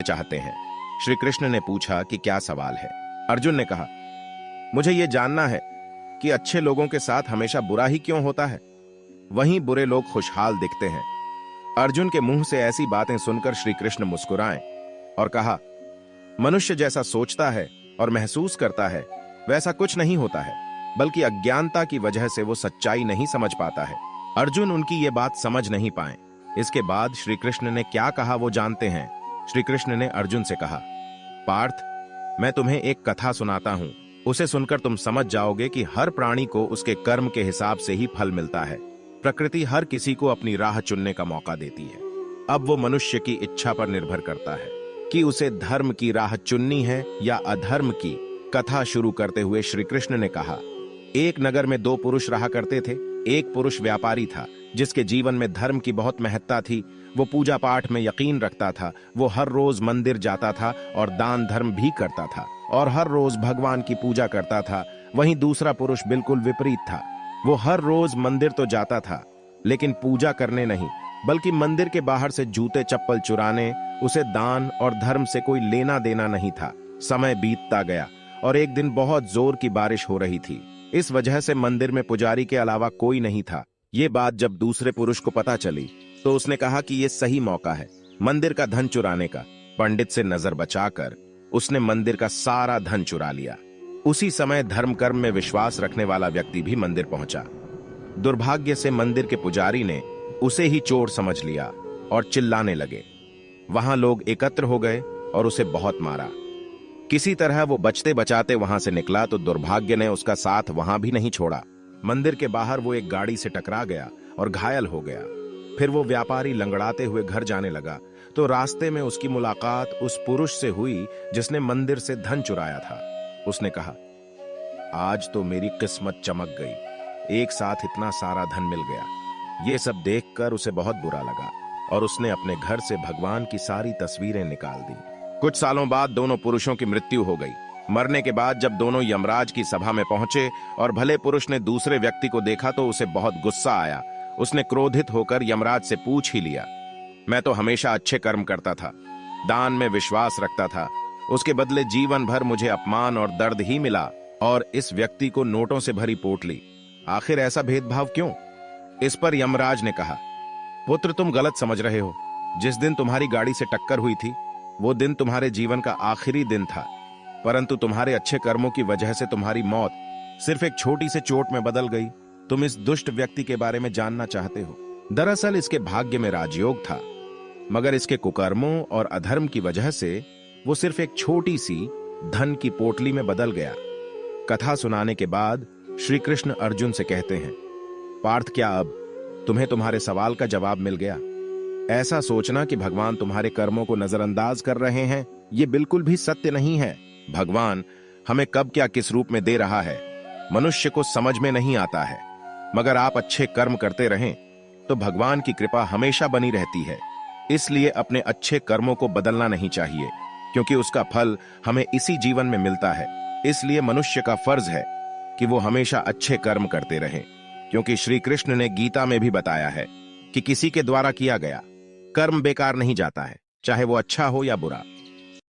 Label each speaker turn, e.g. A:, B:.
A: चाहते हैं। श्री कृष्ण ने पूछा कि क्या सवाल है। अर्जुन ने कहा, मुझे ये जानना है कि अच्छे लोगों के साथ हमेशा बुरा ही क्यों होता है, वहीं बुरे लोग खुशहाल दिखते हैं। अर्जुन के मुंह से ऐसी बातें सुनकर श्री कृष्ण मुस्कुराए और कहा, मनुष्य जैसा सोचता है और महसूस करता है वैसा कुछ नहीं होता है, बल्कि अज्ञानता की वजह से वो सच्चाई नहीं समझ पाता है। अर्जुन उनकी ये बात समझ नहीं पाए। इसके बाद श्री कृष्ण ने क्या कहा वो जानते हैं। श्री कृष्ण ने अर्जुन से कहा, पार्थ, मैं तुम्हें एक कथा सुनाता हूं, उसे सुनकर तुम समझ जाओगे कि हर प्राणी को उसके कर्म के हिसाब से ही फल मिलता है। प्रकृति हर किसी को अपनी राह चुनने का मौका देती है। अब वो मनुष्य की इच्छा पर निर्भर करता है कि उसे धर्म की राह चुननी है या अधर्म की। कथा शुरू करते हुए श्री कृष्ण ने कहा, एक नगर में दो पुरुष रहा करते थे। एक पुरुष व्यापारी था जिसके जीवन में धर्म की बहुत महत्ता थी। वो पूजा पाठ में यकीन रखता था। वो हर रोज मंदिर जाता था और दान धर्म भी करता था और हर रोज भगवान की पूजा करता था। वहीं दूसरा पुरुष बिल्कुल विपरीत था। वो हर रोज मंदिर तो जाता था लेकिन पूजा करने नहीं, बल्कि मंदिर के बाहर से जूते चप्पल चुराने। उसे दान और धर्म से कोई लेना देना नहीं था। समय बीतता गया और एक दिन बहुत जोर की बारिश हो रही थी। इस वजह से मंदिर में पुजारी के अलावा कोई नहीं था। ये बात जब दूसरे पुरुष को पता चली तो उसने कहा कि ये सही मौका है मंदिर का धन चुराने का। पंडित से नजर बचाकर उसने मंदिर का सारा धन चुरा लिया। उसी समय धर्म कर्म में विश्वास रखने वाला व्यक्ति भी मंदिर पहुंचा। दुर्भाग्य से मंदिर के पुजारी ने उसे ही चोर समझ लिया और चिल्लाने लगे। वहां लोग एकत्र हो गए और उसे बहुत मारा। किसी तरह वो बचते बचाते वहां से निकला तो दुर्भाग्य ने उसका साथ वहां भी नहीं छोड़ा। मंदिर के बाहर वो एक गाड़ी से टकरा गया और घायल हो गया। फिर वो व्यापारी लंगड़ाते हुए घर जाने लगा तो रास्ते में उसकी मुलाकात उस पुरुष से हुई जिसने मंदिर से धन चुराया था। उसने कहा, आज तो मेरी किस्मत चमक गई, एक साथ इतना सारा धन मिल गया। ये सब देखकर उसे बहुत बुरा लगा और उसने अपने घर से भगवान की सारी तस्वीरें निकाल दी। कुछ सालों बाद दोनों पुरुषों की मृत्यु हो गई। मरने के बाद जब दोनों यमराज की सभा में पहुंचे और भले पुरुष ने दूसरे व्यक्ति को देखा तो उसे बहुत गुस्सा आया। उसने क्रोधित होकर यमराज से पूछ ही लिया, मैं तो हमेशा अच्छे कर्म करता था, दान में विश्वास रखता था, उसके बदले जीवन भर मुझे अपमान और दर्द ही मिला और इस व्यक्ति को नोटों से भरी पोटली। आखिर ऐसा भेदभाव क्यों? इस पर यमराज ने कहा, पुत्र, तुम गलत समझ रहे हो। जिस दिन तुम्हारी गाड़ी से टक्कर हुई थी वो दिन तुम्हारे जीवन का आखिरी दिन था, परंतु तुम्हारे अच्छे कर्मों की वजह से तुम्हारी मौत सिर्फ एक छोटी सी चोट में बदल गई। तुम इस दुष्ट व्यक्ति के बारे में जानना चाहते हो। दरअसल इसके भाग्य में राजयोग था, मगर इसके कुकर्मों और अधर्म की वजह से वो सिर्फ एक छोटी सी धन की पोटली में बदल गया। कथा सुनाने के बाद श्री कृष्ण अर्जुन से कहते हैं, पार्थ, क्या अब तुम्हें तुम्हारे सवाल का जवाब मिल गया? ऐसा सोचना कि भगवान तुम्हारे कर्मों को नजरअंदाज कर रहे हैं, ये बिल्कुल भी सत्य नहीं है। भगवान हमें कब क्या किस रूप में दे रहा है मनुष्य को समझ में नहीं आता है, मगर आप अच्छे कर्म करते रहें तो भगवान की कृपा हमेशा बनी रहती है। इसलिए अपने अच्छे कर्मों को बदलना नहीं चाहिए, क्योंकि उसका फल हमें इसी जीवन में मिलता है। इसलिए मनुष्य का फर्ज है कि वो हमेशा अच्छे कर्म करते रहें, क्योंकि श्री कृष्ण ने गीता में भी बताया है कि किसी के द्वारा किया गया कर्म बेकार नहीं जाता है, चाहे वो अच्छा हो या बुरा।